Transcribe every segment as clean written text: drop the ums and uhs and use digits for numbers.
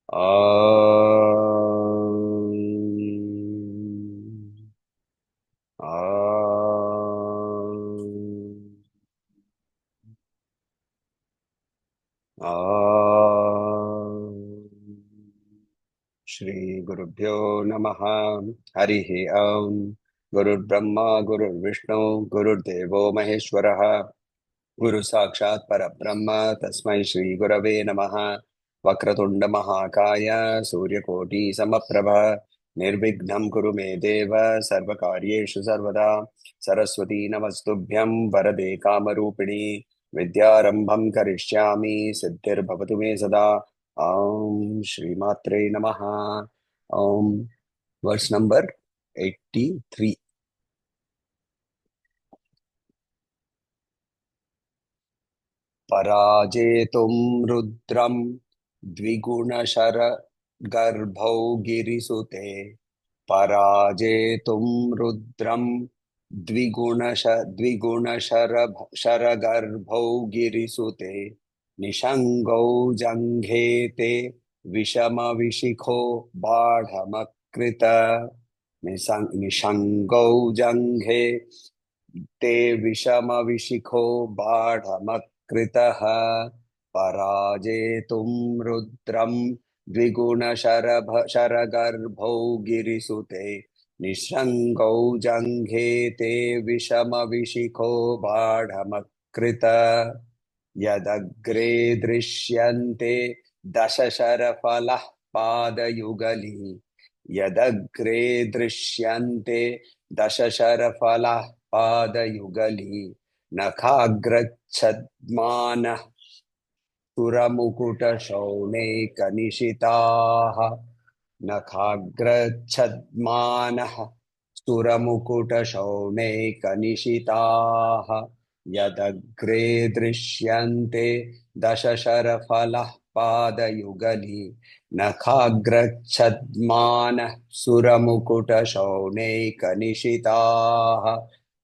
श्री गुरुभ्यो नमः। हरिः ओम। गुरुर्ब्रह्मा गुरुर्विष्णु गुरुर्देवो महेश्वरः। गुरु साक्षात् परब्रह्म तस्मै श्री गुरवे नमः। वक्रतुंड महाकाय सूर्यकोटि समप्रभ निर्विघ्नं कुरु मे देव सर्वकार्येषु सर्वदा। सरस्वती नमस्तुभ्यं वरदे कामरूपिणी विद्यारंभं करिष्यामि सिद्धिर्भवतु मे सदा। ओम श्रीमात्रे नमः। ओम वर्स नंबर 83। पराजेतुं रुद्रं द्विगुणशरगर्भौ गिरिसुते। पराजेतुं रुद्रं शरगर्भौ गिरिसुते। निषङ्गौ जङ्घेते विषमविशिखो बाढमकृत। निषङ्गौ जङ्घे ते विषमविशिखो बाढमकृतः। पराजेतुं रुद्रं शरगर्भौ गिरिसुते। निःशङ्गौ जङ्घे ते विषमविशिखो बाढमकृत। यदग्रे दृश्यन्ते दशशरफलः पादयुगली। यदग्रे दृश्यन्ते दशशरफलः पादयुगली। नखाग्रच्छद्मानः सुरमुकुटशौनैकनिशिताः। नखाग्रच्छद्मानः सुरमुकुटशौनैकनिशिताः। यदग्रे दृश्यन्ते दशशरफलः पादयुगली। नखाग्रच्छद्मानः सुरमुकुटशौनैकनिशिताः।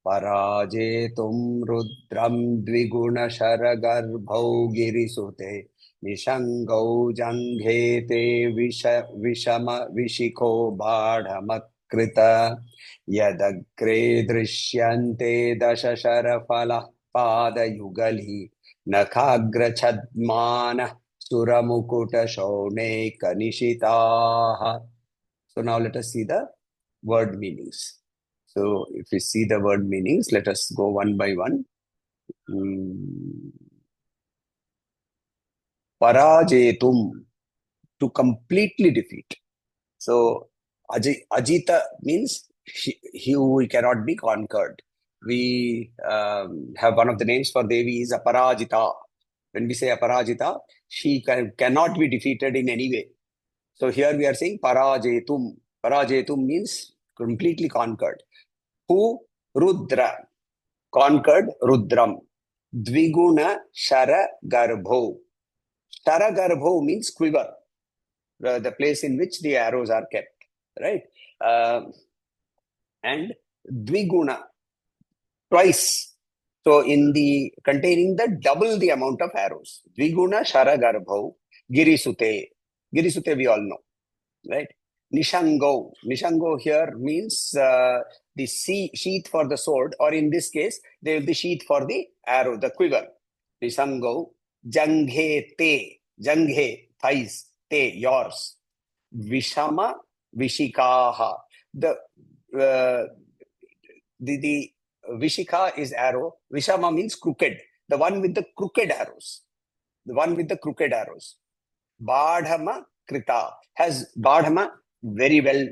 पराजेतुं रुद्रं द्विगुणशरगर्भौ गिरिसुते। निषङ्गौ जङ्घेते विषमविशिखो बाढमकृत। यदग्रे दृश्यन्ते दशशरफलः पादयुगली। नखाग्रछद्मानः सुरमुकुटशौनैकनिशिताः. So now let us see the word meanings. So if we see the word meanings, let us go one by one. Parajetum, to completely defeat. So Ajita means he who cannot be conquered. We have one of the names for Devi is Aparajita. When we say Aparajita, she cannot be defeated in any way. So here we are saying Parajetum. Parajetum means completely conquered. Who? Rudra. Conquered Rudram. Dviguna Shara Garbho. Shara Garbho means quiver, the place in which the arrows are kept, right? And Dviguna, twice. So in the containing the double the amount of arrows. Dviguna Shara Garbho. Girisute. Girisute we all know, right? Nishango. Nishango here means the sheath for the sword, or in this case, there will be sheath for the arrow, the quiver. Nishango. Janghe te. Janghe, thighs. Te, yours. Vishama Vishikaha. The Vishika is arrow. Vishama means crooked. The one with the crooked arrows. The one with the crooked arrows. Badhama Krita. Has Badhama very well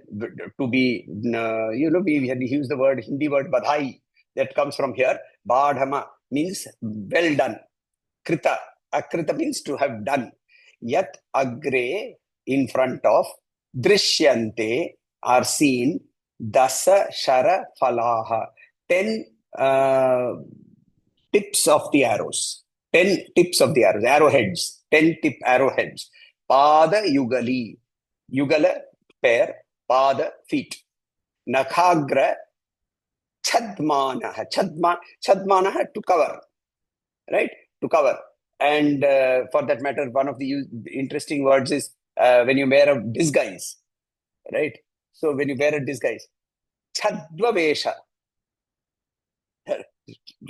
to be, we use the word, Hindi word Badhai. That comes from here. Badhama means well done. Krita. Akrita means to have done. Yat agre, in front of. Drishyante, are seen. Dasa shara falaha. 10 tips of the arrows. 10 tips of the arrows. Arrowheads. 10 tip arrowheads. Pada yugali. Yugala, pair. Pada, feet. Nakhagra, chadmanaha. Chadmanaha, to cover. Right? To cover. And for that matter, one of the interesting words is when you wear a disguise, right? So when you wear a disguise, chadvavesha.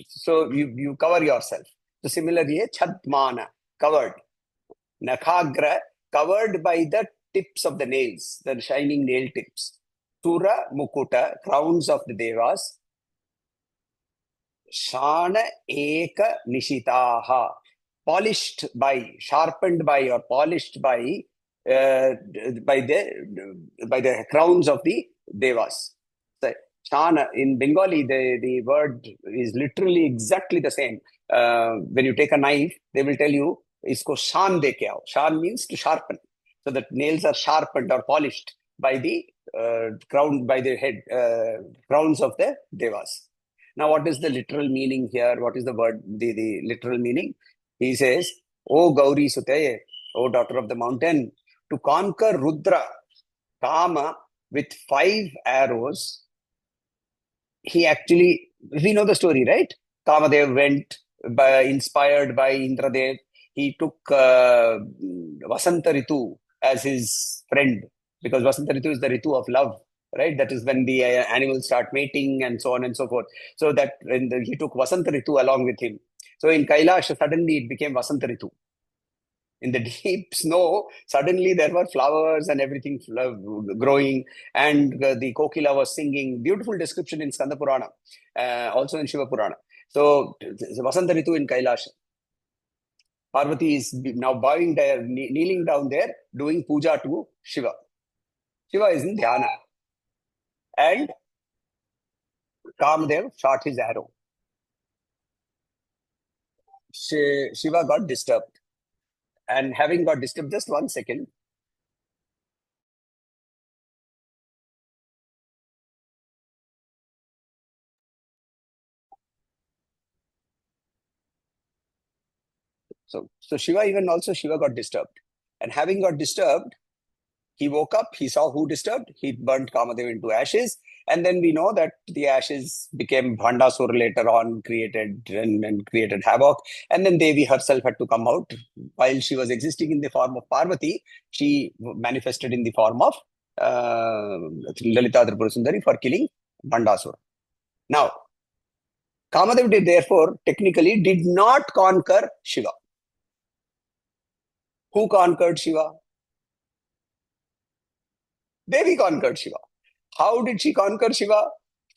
So you cover yourself. So similarly, chadmana, covered. Nakhagra, covered by the tips of the nails, the shining nail tips. Tura mukuta, crowns of the devas. Shana eka nishitaha, polished by, sharpened by, or polished uh, by the crowns of the devas. So, Shana in Bengali, the word is literally exactly the same. When you take a knife, they will tell you, "Isko shan de ke aao." Shan means to sharpen. So the nails are sharpened or polished by the crown, by the head crowns of the devas. Now, what is the literal meaning here? What is the word, the literal meaning? He says, "O Gauri Sutaye, O daughter of the mountain, to conquer Rudra, Kama, with 5 arrows, he actually, we know the story, right? Kamadev went inspired by Indradev. He took Vasanta Ritu as his friend because Vasanta Ritu is the Ritu of love, right? That is when the animals start mating and so on and so forth. So that he took Vasanta Ritu along with him. So in Kailash, suddenly it became Vasanta Ritu. In the deep snow, suddenly there were flowers and everything growing, and the kokila was singing. Beautiful description in Skanda Purana, also in Shiva Purana. So, Vasanta Ritu in Kailash. Parvati is now bowing there, kneeling down there, doing puja to Shiva. Shiva is in dhyana. And Kamadev shot his arrow. Shiva got disturbed. And having got disturbed, just 1 second. So Shiva got disturbed. And having got disturbed, he woke up, he saw who disturbed, he burnt Kamadev into ashes. And then we know that the ashes became Bhandasur later on, created and created havoc. And then Devi herself had to come out. While she was existing in the form of Parvati, she manifested in the form of Lalita Tripura Sundari for killing Bhandasur. Now, Kamadev did therefore technically did not conquer Shiva. Who conquered Shiva? Devi conquered Shiva. How did she conquer Shiva?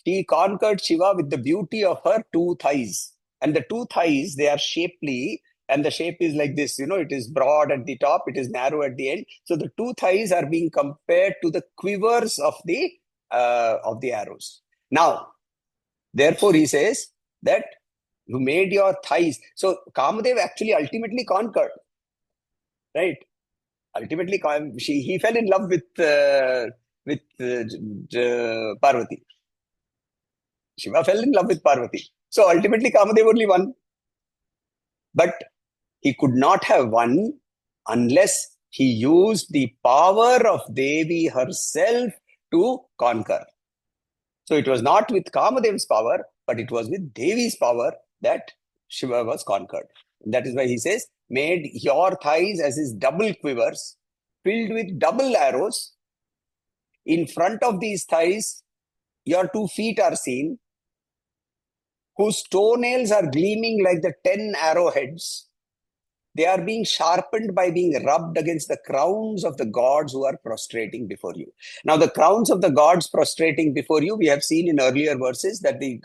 She conquered Shiva with the beauty of her 2 thighs. And the 2 thighs, they are shapely, and the shape is like this. It is broad at the top, it is narrow at the end. So the 2 thighs are being compared to the quivers of the arrows. Now, therefore, he says that you made your thighs. So Kamadev actually ultimately conquered, right? Ultimately, he fell in love with Parvati. Shiva fell in love with Parvati. So ultimately, Kamadev only won. But he could not have won unless he used the power of Devi herself to conquer. So it was not with Kamadev's power, but it was with Devi's power that Shiva was conquered. That is why he says, made your thighs as his double quivers, filled with double arrows. In front of these thighs, your 2 feet are seen, whose toenails are gleaming like the 10 arrowheads. They are being sharpened by being rubbed against the crowns of the gods who are prostrating before you. Now, the crowns of the gods prostrating before you, we have seen in earlier verses that the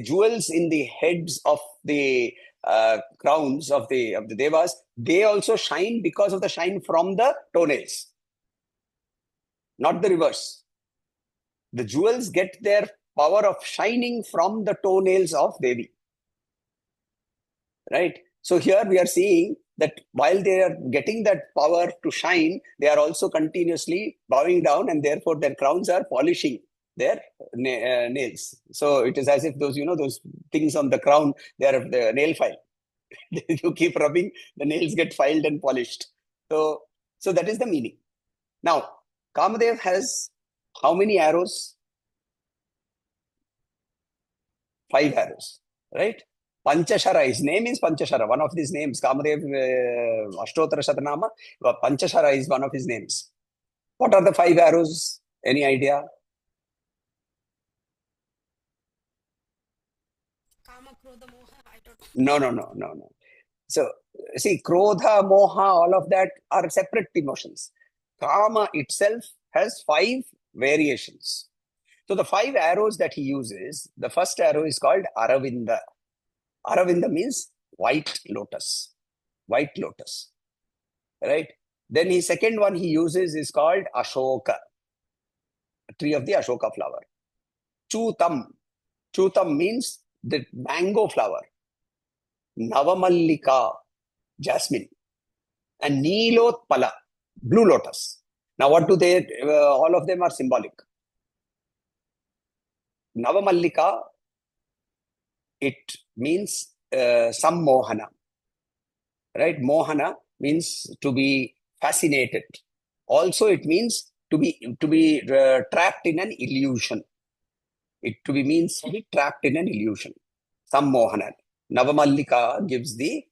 jewels in the heads of the crowns of the devas, they also shine because of the shine from the toenails, not the reverse. The jewels get their power of shining from the toenails of Devi, right? So here we are seeing that while they are getting that power to shine, they are also continuously bowing down, and therefore their crowns are polishing their nails. So it is as if those things on the crown, they are the nail file. You keep rubbing, the nails get filed and polished. So that is the meaning. Now, Kamadev has how many arrows? 5 arrows, right? Panchashara, his name is Panchashara. One of these names, Kamadev Ashtottara Shatanama, Panchashara is one of his names. What are the 5 arrows? Any idea? Kama, Krodha, Moha, I don't know. No. So, see, Krodha, Moha, all of that are separate emotions. Kama itself has 5 variations. So, the 5 arrows that he uses, the first arrow is called Aravinda. Aravinda means white lotus. White lotus. Right? Then his second one he uses is called Ashoka, tree of the Ashoka flower. Chutam. Chutam means the mango flower. Navamallika, jasmine. And Nilotpala, blue lotus. Now, what do they, all of them are symbolic. Navamallika, it means sammohana. Right? Mohana means to be fascinated. Also, it means to be trapped in an illusion. It to be means to be trapped in an illusion. Sammohana. Navamallika gives the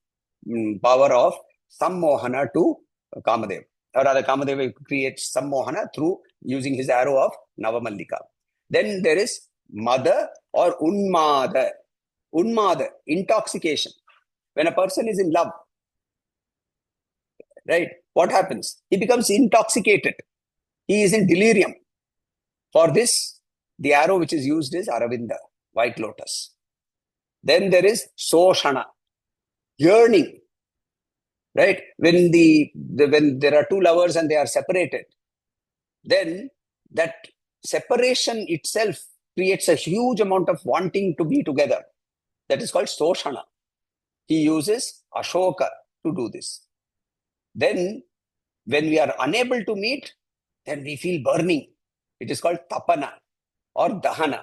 power of sammohana to Kamadev. Or rather, Kamadev creates sammohana through using his arrow of Navamallika. Then there is Mada or Unmada. Unmada, intoxication. When a person is in love, right, what happens? He becomes intoxicated. He is in delirium. For this, the arrow which is used is Aravinda, white lotus. Then there is Soshana, yearning. Right? When there are 2 lovers and they are separated, then that separation itself creates a huge amount of wanting to be together. That is called Soshana. He uses Ashoka to do this. Then, when we are unable to meet, then we feel burning. It is called Tapana or Dahana.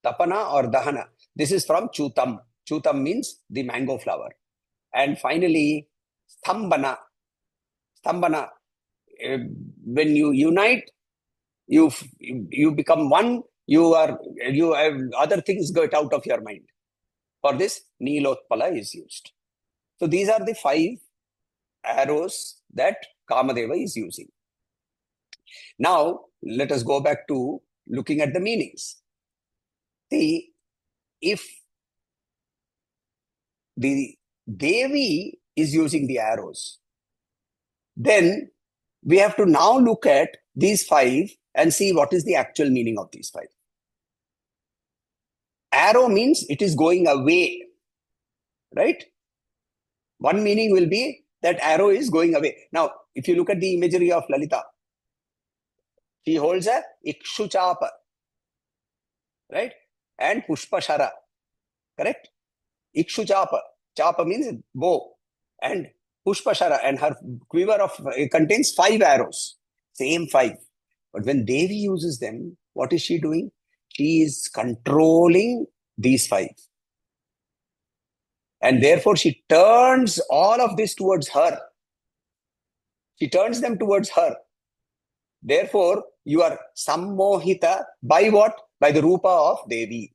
Tapana or Dahana. This is from Chutam. Chutam means the mango flower. And finally, Stambhana. Stambhana. When you unite, you become one. You have other things get out of your mind. For this, Nilotpala is used. So these are the 5 arrows that Kamadeva is using. Now, let us go back to looking at the meanings. See, if the Devi is using the arrows, then we have to now look at these 5 and see what is the actual meaning of these 5. Arrow means it is going away, right? One meaning will be that arrow is going away. Now, if you look at the imagery of Lalita, she holds a Ikshuchapa, right? And Pushpashara, correct? Ikshuchapa. Chapa means bow. And Pushpashara, and her quiver contains 5 arrows. Same 5. But when Devi uses them, what is she doing? She is controlling these 5. And therefore, she turns all of this towards her. She turns them towards her. Therefore, you are sammohita by what? By the rupa of Devi.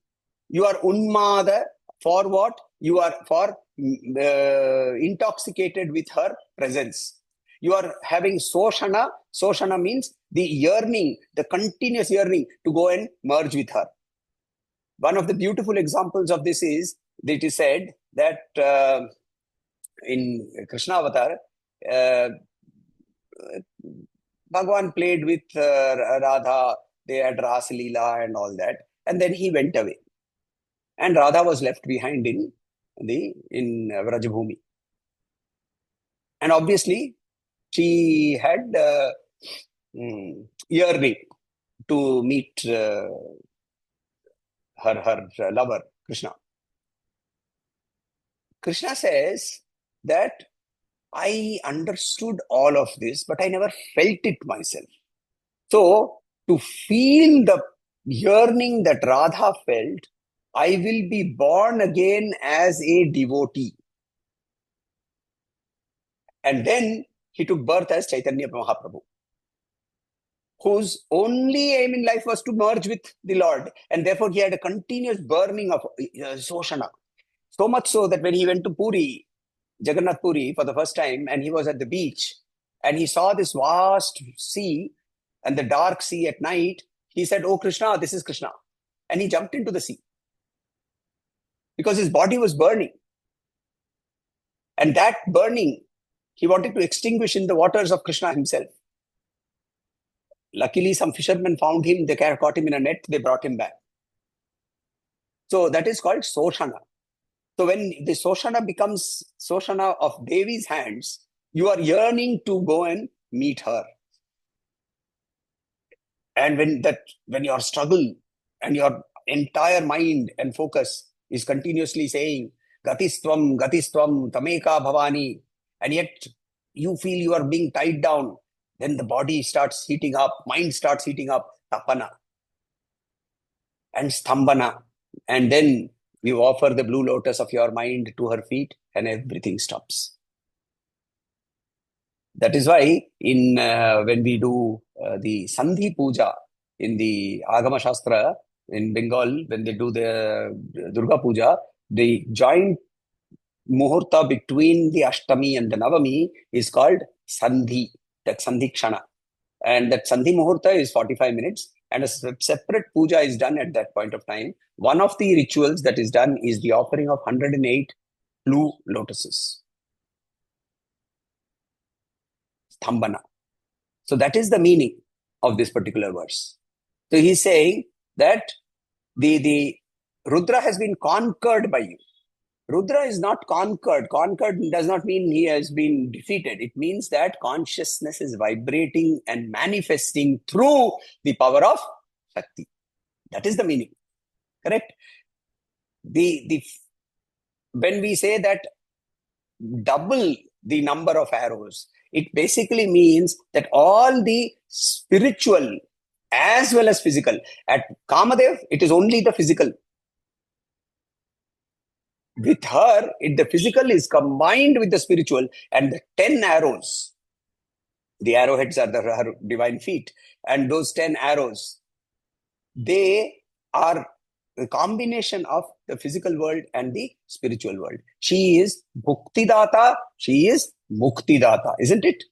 You are unmada for what? You are for intoxicated with her presence. You are having soshana. Soshana means the yearning, the continuous yearning to go and merge with her. One of the beautiful examples of this is, it is said that in Krishna Avatar, Bhagavan played with Radha, they had Ras Leela and all that, and then he went away. And Radha was left behind in Vrajabhumi. And obviously, she had yearning to meet her lover, Krishna. Krishna says that I understood all of this, but I never felt it myself. So, to feel the yearning that Radha felt, I will be born again as a devotee. And then he took birth as Chaitanya Mahaprabhu, whose only aim in life was to merge with the Lord. And therefore, he had a continuous burning of Soshana. So much so that when he went to Puri, Jagannath Puri, for the first time, and he was at the beach, and he saw this vast sea and the dark sea at night, he said, "Oh Krishna, this is Krishna." And he jumped into the sea because his body was burning. And that burning, he wanted to extinguish in the waters of Krishna himself. Luckily, some fishermen found him, they caught him in a net, they brought him back. So that is called Soshana. So when the Soshana becomes Soshana of Devi's hands, you are yearning to go and meet her. And when your struggle and your entire mind and focus is continuously saying, Gatistvam, Gatistvam, Tameka Bhavani, and yet you feel you are being tied down, then the body starts heating up, mind starts heating up, tapana and stambana. And then you offer the blue lotus of your mind to her feet and everything stops. That is why when we do the Sandhi Puja in the Agama Shastra in Bengal, when they do the Durga Puja, the joint muhurta between the Ashtami and the Navami is called Sandhi, that Sandhi Kshana. And that Sandhi muhurta is 45 minutes, and a separate puja is done at that point of time. One of the rituals that is done is the offering of 108 blue lotuses. Stambana. So that is the meaning of this particular verse. So he's saying that the Rudra has been conquered by you. Rudra is not conquered. Conquered does not mean he has been defeated. It means that consciousness is vibrating and manifesting through the power of Shakti. That is the meaning. Correct? When we say that double the number of arrows, it basically means that all the spiritual as well as physical. At Kamadev, it is only the physical. With her, the physical is combined with the spiritual, and the 10 arrows, the arrowheads are her divine feet, and those 10 arrows, they are a combination of the physical world and the spiritual world. She is Bhuktidata, she is Muktidata, isn't it?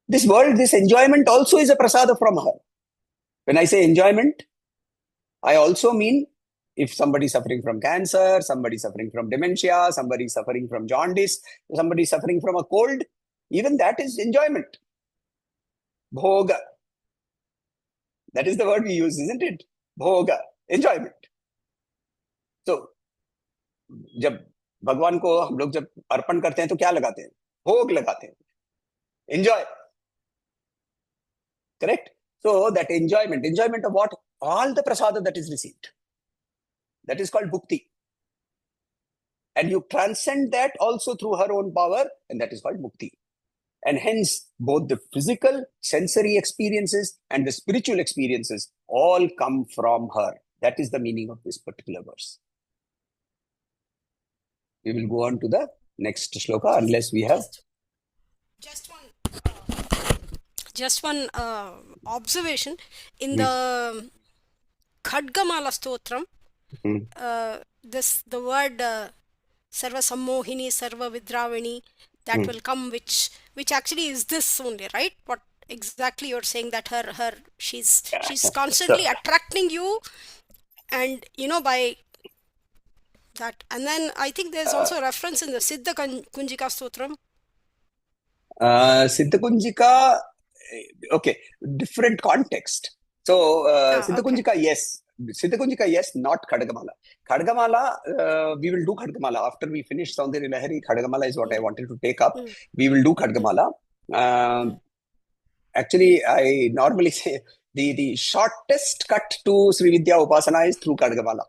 This world, this enjoyment also is a prasada from her. When I say enjoyment, I also mean if somebody is suffering from cancer, somebody is suffering from dementia, somebody is suffering from jaundice, somebody is suffering from a cold, even that is enjoyment. Bhoga. That is the word we use, isn't it? Bhoga. Enjoyment. So, जब भगवान को हम लोग जब अर्पण करते हैं तो क्या लगाते हैं? भोग लगाते हैं. Enjoy. Correct? So that enjoyment of what? All the prasada that is received. That is called bhukti. And you transcend that also through her own power, and that is called mukti. And hence, both the physical, sensory experiences and the spiritual experiences all come from her. That is the meaning of this particular verse. We will go on to the next shloka unless we have... Just one observation. In the Khadgamala Stotram, the word Sarva Sammohini, Sarva Vidravini, that will come, which actually is this only, right? What exactly you're saying, that she's constantly attracting you, and by that. And then I think there's also a reference in the Siddha Kunjika Stotram. Siddha Kunjika, okay, different context. So Siddha Kunjika, yes. Siddha Kunjika, yes, not Khadgamala. Khadgamala, we will do Khadgamala. After we finish Soundarya Lahari, Khadgamala is what I wanted to take up. We will do Khadgamala. Actually, I normally say the shortest cut to Sri Vidya Upasana is through Khadgamala.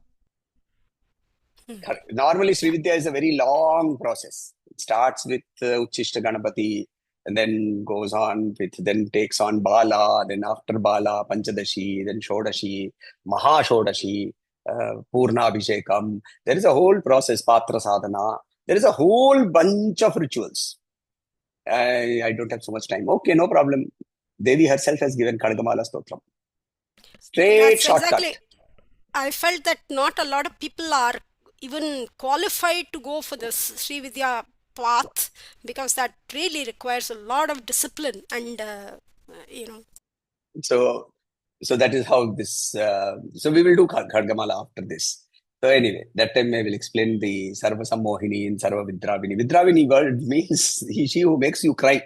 Normally, Sri Vidya is a very long process. It starts with Uchishta Ganapati, and then goes on then takes on Bala, then after Bala, Panchadashi, then Shodashi, Mahashodashi, Purna Abhishekam. There is a whole process, Patra Sadhana. There is a whole bunch of rituals. I don't have so much time. Okay, no problem. Devi herself has given Khadgamala Stotram. Straight shortcut. Exactly. I felt that not a lot of people are even qualified to go for this Sri Vidya path, because that really requires a lot of discipline and you know. So, so that is how this. So we will do Khadgamala after this. So anyway, that time I will explain the Sarva Sammohini and Sarva Vidravini. Vidravini word means she who makes you cry.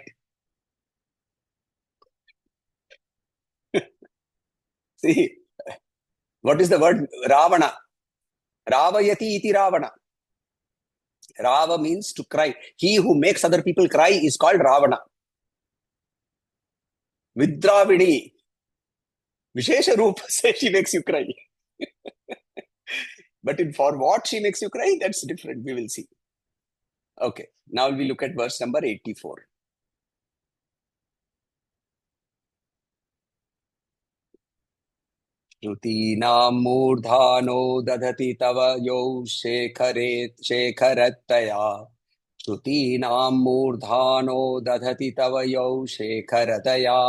See, what is the word Ravana? Ravayati iti Ravana. Rava means to cry. He who makes other people cry is called Ravana. Vidravini, Vishesha Rupa says she makes you cry. But for what she makes you cry, that's different. We will see. Okay, now we look at verse number 84. श्रुतीनां मूर्धानो दधति तव यौ शेखरतया श्रुतीनां मूर्धानो दधति तव यौ शेखरतया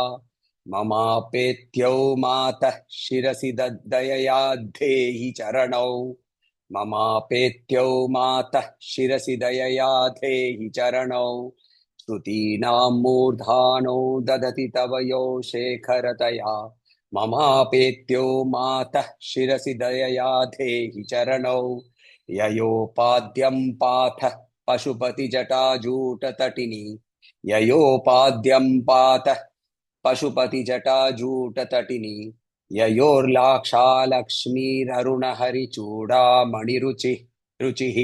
ममापेत्यो मातः शिरसि ददयया धेहि चरणौ ममापेत्यो मातः शिरसि दयया धेहि चरणौ श्रुतीनां मूर्धानो दधति तव यौ शेखरतया ममापेत्यो मातः शिरसि दयया धेहि चरणौ ययोपाद्यं पाथः पशुपतिजटाजूटतटिनी ययोपाद्यं पातः पशुपतिजटाजूटतटिनी ययोर्लाक्षालक्ष्मीररुणहरिचूडामणिरुचिः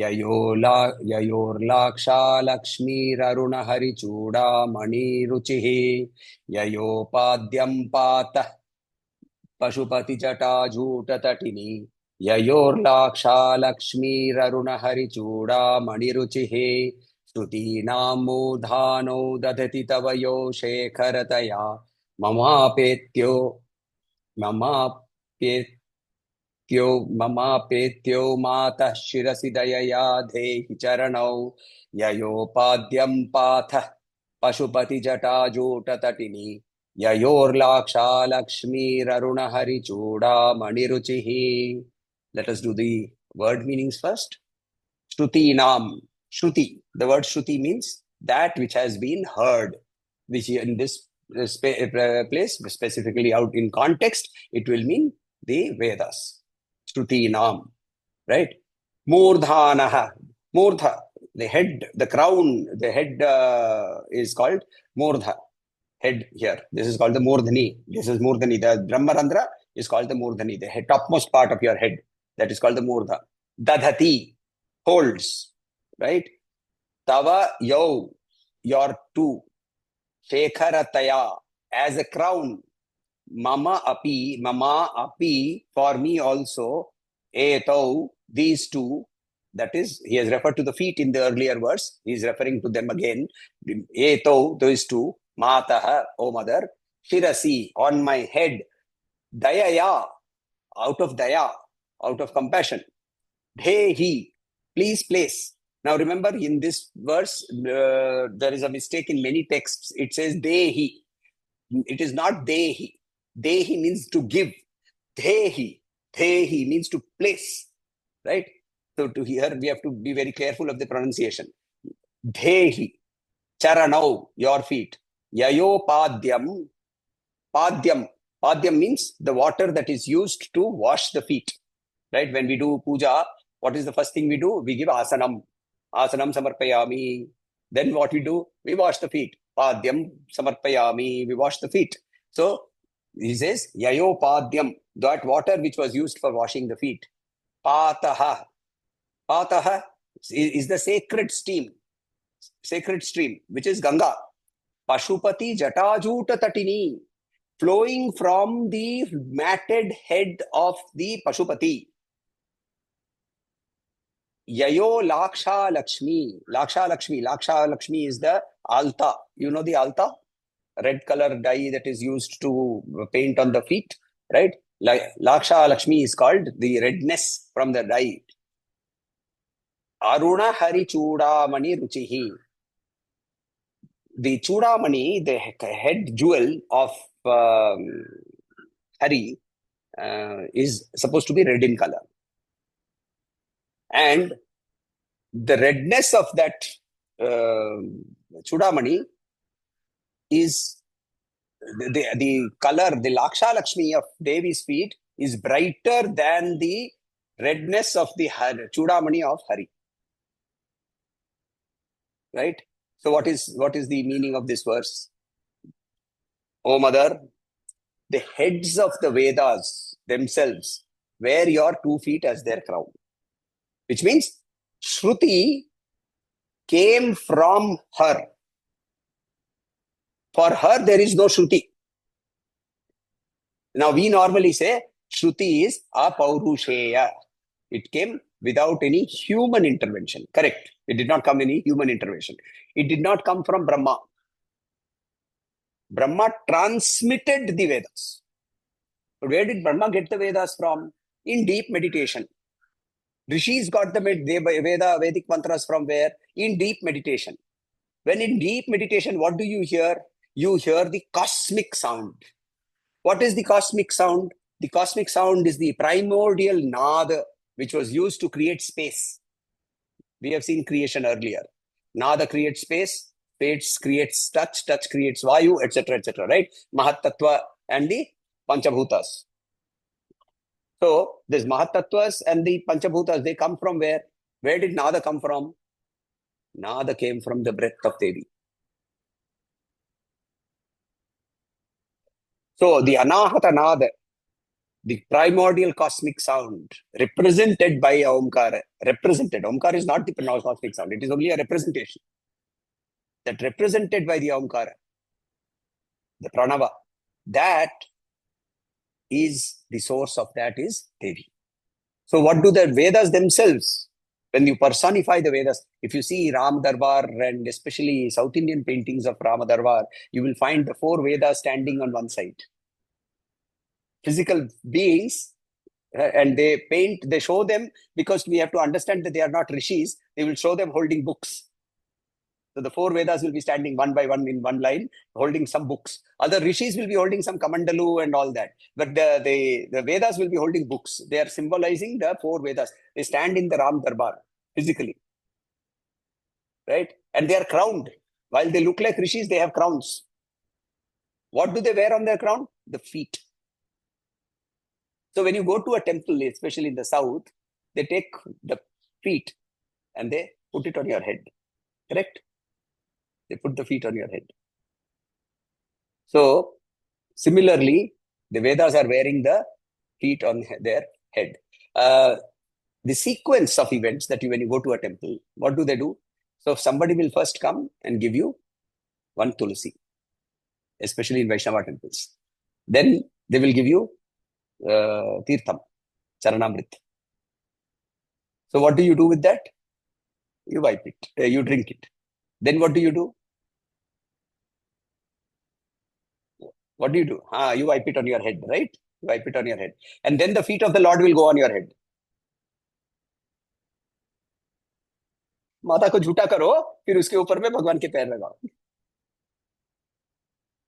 ययोर्लाक्षालक्ष्मीररुणहरिचूडामणिरुचिः ययोपाद्यं पातः पशुपतिजटाजूटतटिनी ययोर्लाक्षालक्ष्मीररुणहरिचूडामणिरुचिः श्रुतीनां मूर्धानो दधति तव यो शेखरतया ममापेत्यो ममापेत्यो मातः शिरसि दयया धेहि चरणौ ययोपाद्यं पाथः पशुपतिजटाजूटतटिनी ययोर्लाक्षालक्ष्मीररुणहरिचूडामणिरुचिः. Let us do the word meanings first. Shrutinam. Shruti. The word Shruti means that which has been heard, which in this place, specifically out in context, it will mean the Vedas. Shrutinam. Right? Murdhanaha. Murdha. The head, the crown, the head is called Murdha. Head here. This is called the Murdhani. This is Murdhani. The Brahmarandra is called the Murdhani, the topmost part of your head. That is called the Murdha. Dadhati, holds, right? Tava yo, your two. Shekharataya, as a crown. Mama api, for me also. Etau, these two. That is, he has referred to the feet in the earlier verse. He is referring to them again. Etau, those two. Mataha, O mother, Shirasi, on my head, Dayaya, out of Daya, out of compassion, Dhehi, please place. Now remember, in this verse, there is a mistake in many texts. It says Dehi. It is not Dehi. Dehi means to give. Dhehi. Dhehi means to place. Right? So to here, we have to be very careful of the pronunciation. Dhehi. Charanau, your feet. Yayo padyam. Padyam. Padyam means the water that is used to wash the feet. Right? When we do puja, what is the first thing we do? We give asanam. Asanam samarpayami. Then what we do? We wash the feet. Padyam samarpayami. We wash the feet. So he says, Yayo padyam. That water which was used for washing the feet. Pataha. Pataha is the sacred stream, which is Ganga. Pashupati Jatajuta Tatini, flowing from the matted head of the Pashupati. Yayo Laksha Lakshmi. Laksha Lakshmi. Laksha Lakshmi is the alta. You know the alta? Red color dye that is used to paint on the feet, right? Laksha Lakshmi is called the redness from the dye. Aruna Hari Chudamani Ruchihi. The Chudamani, the head jewel of Hari, is supposed to be red in color. And the redness of that Chudamani is the color, the Laksha Lakshmi of Devi's feet is brighter than the redness of the Chudamani of Hari. Right? So what is the meaning of this verse? O Mother, the heads of the Vedas themselves wear your 2 feet as their crown. Which means Shruti came from her. For her, there is no Shruti. Now, we normally say Shruti is apaurusheya. It came without any human intervention. Correct. It did not come any human intervention. It did not come from Brahma. Brahma transmitted the Vedas. But where did Brahma get the Vedas from? In deep meditation. Rishis got the Vedic mantras from where? In deep meditation. When in deep meditation, what do you hear? You hear the cosmic sound. What is the cosmic sound? The cosmic sound is the primordial nada, which was used to create space. We have seen creation earlier. Nada creates space, space creates touch, touch creates vayu, etc., right? Mahatattva and the Panchabhutas. So, this Mahatattvas and the Panchabhutas, they come from where? Where did Nada come from? Nada came from the breath of Devi. So, the Anahata Nada, the primordial cosmic sound, represented by Omkara. Omkara is not the cosmic sound. It is only a representation. That represented by the Omkara, the Pranava, that is the source of that is Devi. So what do the Vedas themselves, when you personify the Vedas, if you see Ram Darbar and especially South Indian paintings of Rama Darbar, you will find the 4 Vedas standing on one side. Physical beings, and they show them, because we have to understand that they are not rishis, they will show them holding books. So the 4 Vedas will be standing one by one in one line, holding some books. Other rishis will be holding some Kamandalu and all that. But the Vedas will be holding books. They are symbolizing the 4 Vedas. They stand in the Ram Darbar physically. Right? And they are crowned. While they look like rishis, they have crowns. What do they wear on their crown? The feet. So when you go to a temple, especially in the south, they take the feet and they put it on your head. Correct? They put the feet on your head. So, similarly, the Vedas are wearing the feet on their head. The sequence of events that when you go to a temple, what do? So, somebody will first come and give you 1 tulsi, especially in Vaishnava temples. Then they will give you tirtham, charanamrit. So, what do you do with that? You wipe it, you drink it. Then what do you do? What do? You wipe it on your head, right? You wipe it on your head. And then the feet of the Lord will go on your head. माता को झूठा करो, फिर उसके ऊपर में भगवान के पैर लगाओ.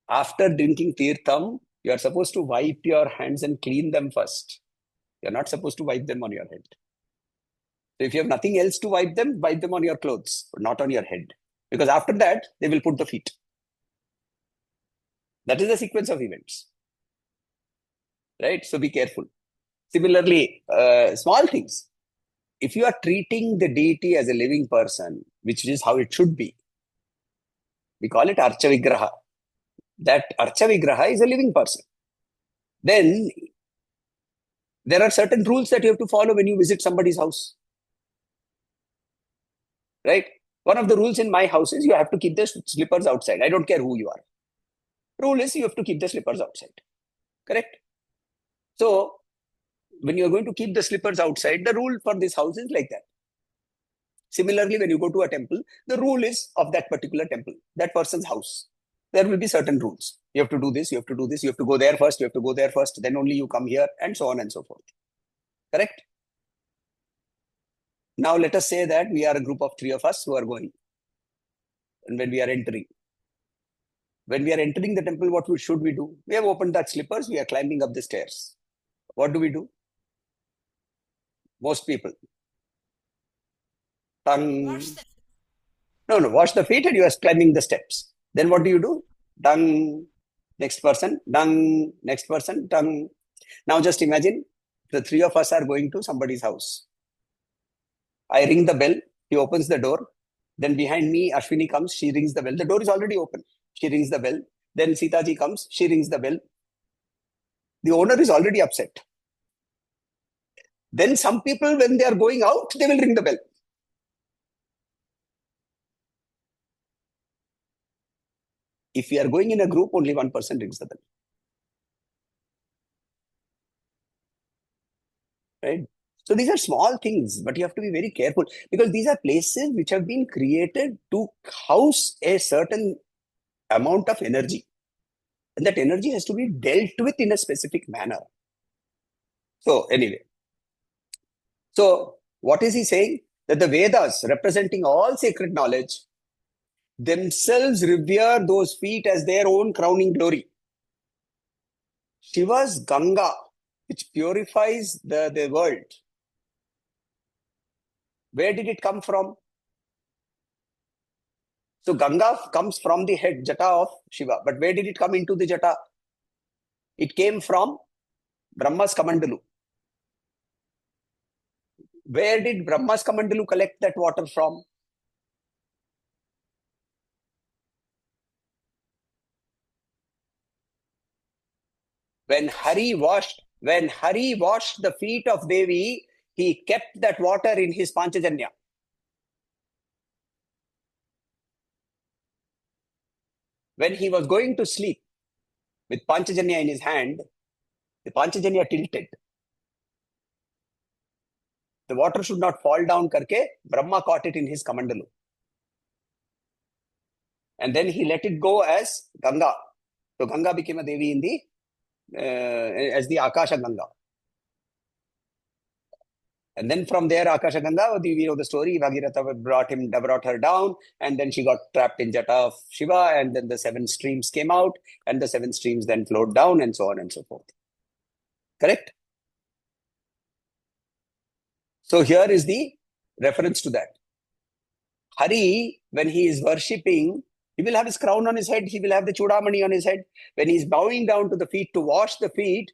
After drinking tirtham, you are supposed to wipe your hands and clean them first. You are not supposed to wipe them on your head. So if you have nothing else to wipe them on your clothes, but not on your head. Because after that, they will put the feet. That is the sequence of events. Right? So be careful. Similarly, small things. If you are treating the deity as a living person, which is how it should be, we call it Archa Vigraha. That Archa Vigraha is a living person. Then there are certain rules that you have to follow when you visit somebody's house. Right? One of the rules in my house is you have to keep the slippers outside. I don't care who you are. Rule is you have to keep the slippers outside. Correct? So, when you are going to keep the slippers outside, the rule for this house is like that. Similarly, when you go to a temple, the rule is of that particular temple, that person's house. There will be certain rules. You have to do this, you have to do this, you have to go there first, you have to go there first, then only you come here, and so on and so forth. Correct? Now, let us say that we are a group of 3 of us who are going. And when we are entering the temple, what should we do? We have opened that slippers, we are climbing up the stairs. What do we do? Most people. Tongue. Wash the No, wash the feet and you are climbing the steps. Then what do? Dung. Next person, dung. Next person, dung. Now just imagine the three of us are going to somebody's house. I ring the bell. He opens the door. Then behind me, Ashwini comes. She rings the bell. The door is already open. She rings the bell. Then Sitaji comes. She rings the bell. The owner is already upset. Then some people, when they are going out, they will ring the bell. If we are going in a group, only one person rings the bell. Right? So these are small things, but you have to be very careful because these are places which have been created to house a certain amount of energy. And that energy has to be dealt with in a specific manner. So anyway, so what is he saying? That the Vedas, representing all sacred knowledge, themselves revere those feet as their own crowning glory. Shiva's Ganga, which purifies the world. Where did it come from? So Ganga comes from the head, Jata of Shiva. But where did it come into the Jata? It came from Brahma's Kamandalu. Where did Brahma's Kamandalu collect that water from? When Hari washed the feet of Devi, he kept that water in his Panchajanya. When he was going to sleep with Panchajanya in his hand, the Panchajanya tilted. The water should not fall down karke, Brahma caught it in his Kamandalu. And then he let it go as Ganga. So Ganga became a Devi in the as the Akasha Ganga. And then from there, Akasha Ganga, we know the story, Bhagirath brought her down, and then she got trapped in Jata of Shiva, and then the 7 streams came out, and the 7 streams then flowed down, and so on and so forth. Correct? So here is the reference to that. Hari, when he is worshipping, he will have his crown on his head, he will have the chudamani on his head. When he is bowing down to the feet to wash the feet,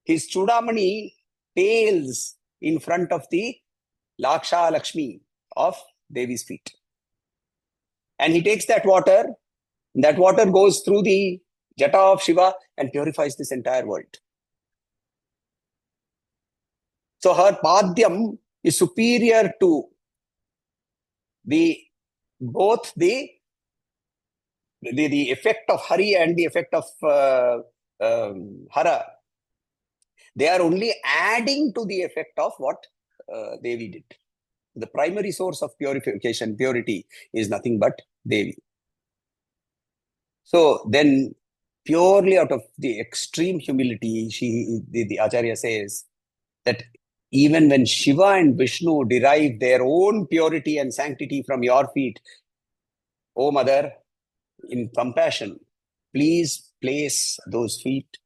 his chudamani tails in front of the Laksha Lakshmi of Devi's feet. And he takes that water goes through the Jata of Shiva and purifies this entire world. So her Padyam is superior to both the effect of Hari and the effect of Hara. They are only adding to the effect of what Devi did. The primary source of purification, purity, is nothing but Devi. So then, purely out of the extreme humility, the Acharya says that even when Shiva and Vishnu derive their own purity and sanctity from your feet, O Mother, in compassion, please place those feet.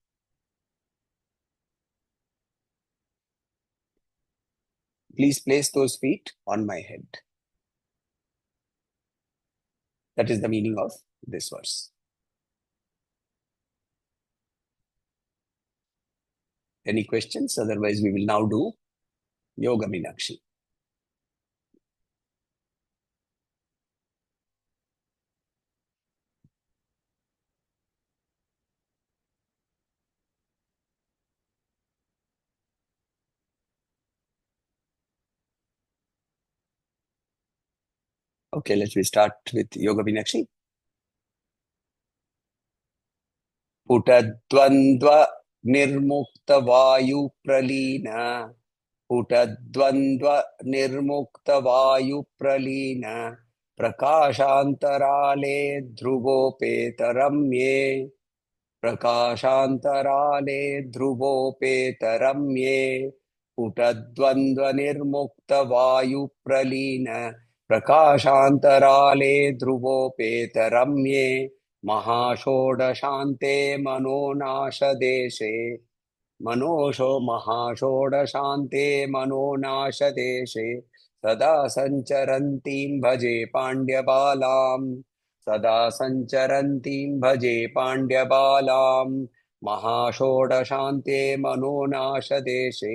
Please place those feet on my head. That is the meaning of this verse. Any questions? Otherwise, we will now do Yoga Meenakshi. Okay, let's start with Yoga Meenakshi. पुटद्वन्द्व निर्मुक्त वायु praline पुटद्वन्द्व निर्मुक्त वायु praline प्रकाशान्तराले ध्रुवोपेतरम्ये प्रकाशान्तराले ध्रुवोपेतरम्ये पुटद्वन्द्व निर्मुक्त वायु praline प्रकाशान्तराले ध्रुवोपेतरम्ये महाषोडशान्ते मनोनाशदेशे महाषोडशान्ते मनोनाशदेशे सदा संचरन्तीं भजे पाण्ड्यबालां सदा संचरन्तीं भजे पाण्ड्यबालां महाषोडशान्ते मनोनाशदेशे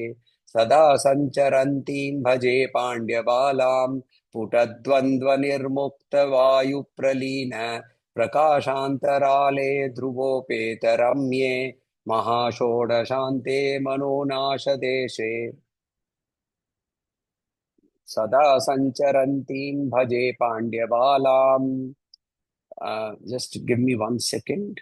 सदा संचरन्तीं भजे पाण्ड्यबालां पुटद्वन्द्वनिर्मुक्तवायुप्रलीन प्रकाशान्तराले ध्रुवोपेतरम्ये महाषोडशान्ते मनोनाशदेशे सदा संचरन्तीं भजे पाण्ड्यबालां. Just give me 1 second.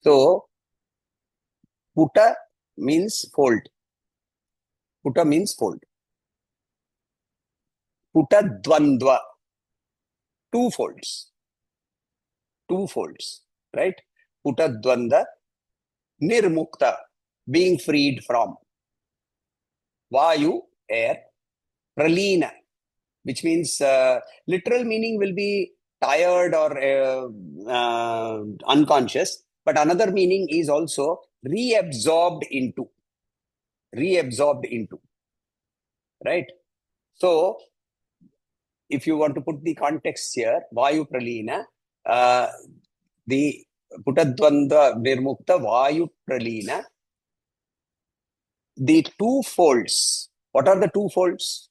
So, puta means fold. Puta means fold. Puta dvandva, two folds. Two folds, right? Puta dvanda, nirmukta, being freed from. Vayu, air. Pralina, which means literal meaning will be tired or unconscious, but another meaning is also reabsorbed into. Reabsorbed into. Right? So, if you want to put the context here, Vayu Pralina, the Putadvanda Nirmukta Vayu Pralina, the two folds. What are the two folds?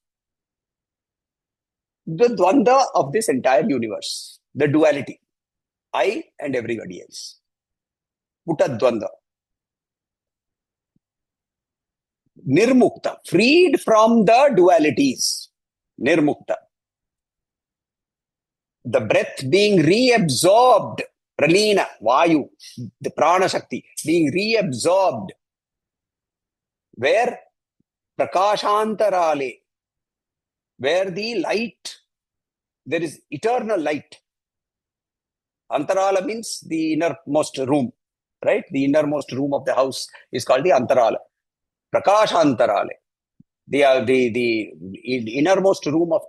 The Dvanda of this entire universe, the duality, I and everybody else. Putadvanda. Nirmukta, freed from the dualities. Nirmukta. The breath being reabsorbed, Pralina, Vayu, the Prana Shakti, being reabsorbed. Where? Prakashantarale, where the light, there is eternal light. Antarala means the innermost room, right? The innermost room of the house is called the Antarala. Prakashantarale, the innermost room of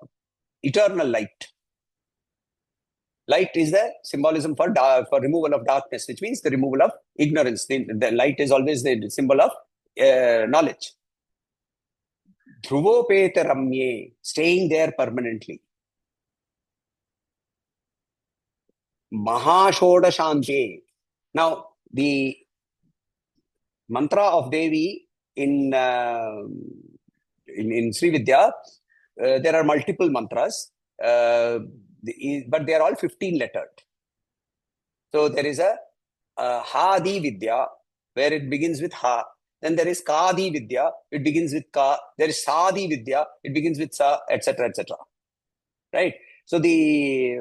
eternal light. Light is the symbolism for removal of darkness, which means the removal of ignorance. The light is always the symbol of knowledge. Dhruvopeta ramye, staying there permanently. Mahashodashante. Now, the mantra of Devi in Sri Vidya, there are multiple mantras, but they are all 15 lettered. So there is a Hadi Vidya, where it begins with Ha. Then there is Kadi Vidya, it begins with Ka. There is Sadi Vidya, it begins with Sa, etc., etc. Right? So the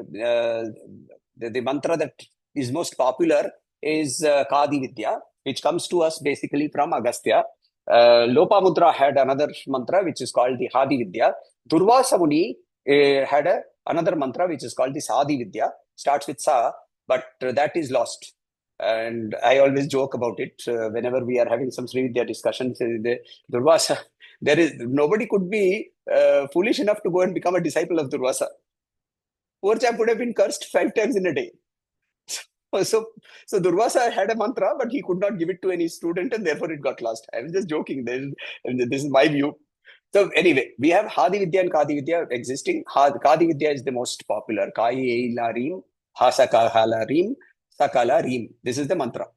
mantra that is most popular is Kadi Vidya, which comes to us basically from Agastya. Lopamudra had another mantra which is called the Hadi Vidya. Durvasa Muni had another mantra which is called the Sadi Vidya, starts with Sa, but that is lost. And I always joke about it whenever we are having some Sri Vidya discussions. Durvasa, there is nobody could be foolish enough to go and become a disciple of Durvasa. Poor chap would have been cursed 5 times in a day. So Durvasa had a mantra, but he could not give it to any student, and therefore it got lost. I was just joking. This is my view. So anyway, we have Hadi Vidya and Kadi Vidya existing. Kadi Vidya is the most popular. Kai la rim, hasakahala rim, sakala rim. This is the mantra.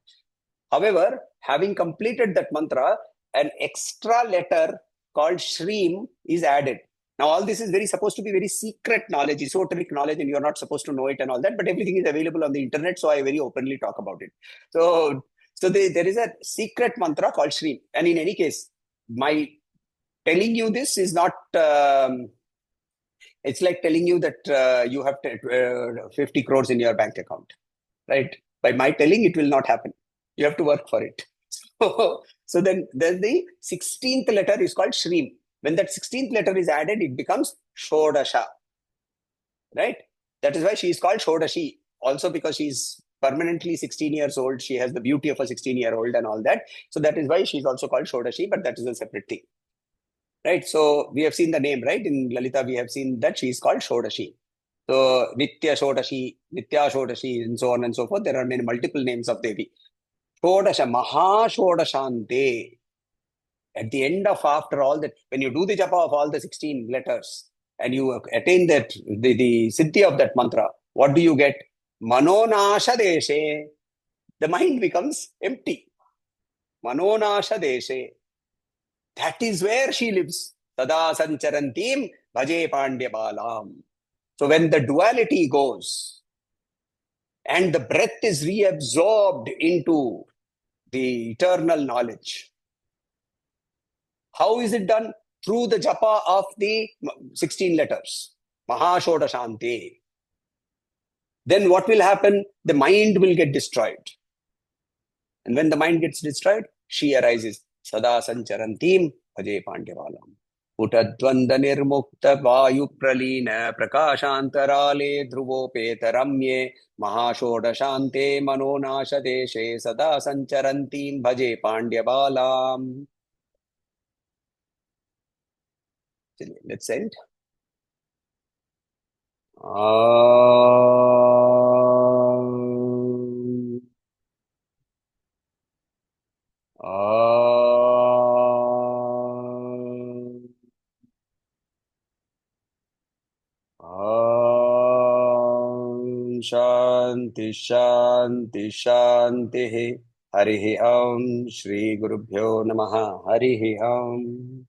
However, having completed that mantra, an extra letter called Shreem is added. Now, all this is supposed to be very secret knowledge, esoteric knowledge, and you're not supposed to know it and all that, but everything is available on the internet, so I very openly talk about it. So there is a secret mantra called Shreem. And in any case, my telling you this is not, it's like telling you that you have 50 crores in your bank account, right? By my telling, it will not happen. You have to work for it. So then the 16th letter is called Shreem. When that 16th letter is added, it becomes Shodasha, right? That is why she is called Shodashi. Also because she is permanently 16 years old. She has the beauty of a 16-year-old and all that. So that is why she is also called Shodashi, but that is a separate thing. right? So we have seen the name, right? In Lalita, we have seen that she is called Shodashi. So Nitya Shodashi, Nitya Shodashi, and so on and so forth. There are many multiple names of Devi. Shodasha, Maha Shodashante. At the end of after all that, when you do the japa of all the 16 letters and you attain that the siddhi of that mantra, what do you get? Manonasha deshe. The mind becomes empty. Manonasha deshe. That is where she lives. Tada sancharantim bhaje pandya balam. So when the duality goes and the breath is reabsorbed into the eternal knowledge, how is it done? Through the japa of the 16 letters. Mahashoda Shanti. Then what will happen? The mind will get destroyed. And when the mind gets destroyed, she arises. Sada sancharantim bhaje pandyabalam. Utadvanda nirmukta vayu pralina prakashantarale dhruvopetaramye mahashoda shante manonasha deshe sada sancharantim bhaje pandyabalam. Let's end. Shanti Shanti Shanti Harihi Om Shri Gurubhyo Namaha Harihi Om